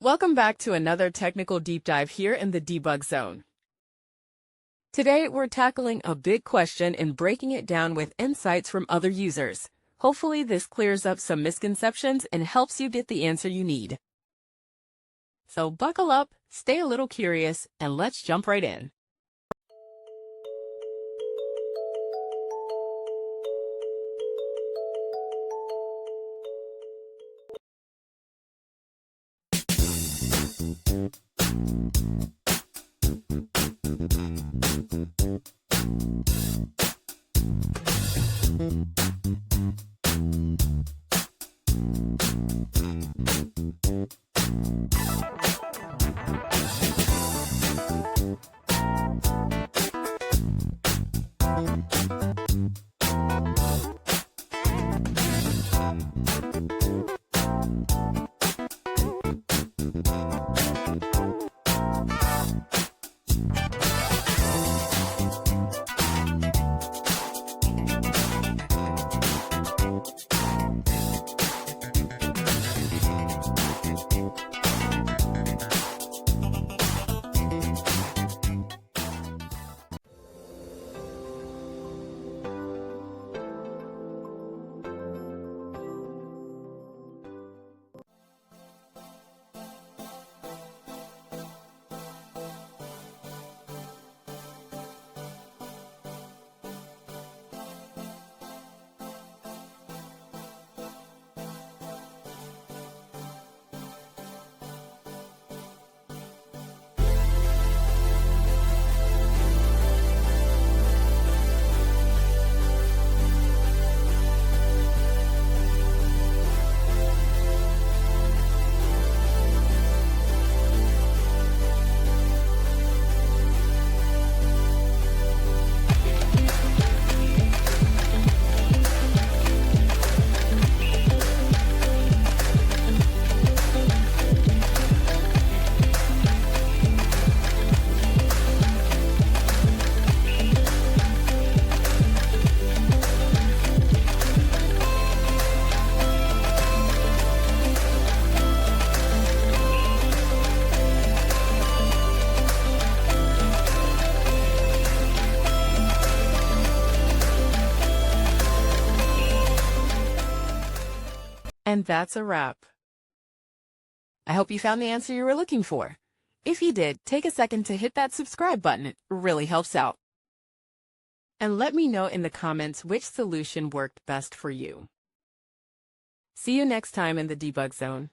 Welcome back to another technical deep dive here in the debug zone. Today, we're tackling a big question and breaking it down with insights from other users. Hopefully, this clears up some misconceptions and helps you get the answer you need. So buckle up, stay a little curious, and let's jump right in. And that's a wrap. I hope you found the answer you were looking for. If you did, take a second to hit that subscribe button. It really helps out. And let me know in the comments which solution worked best for you. See you next time in the debug zone.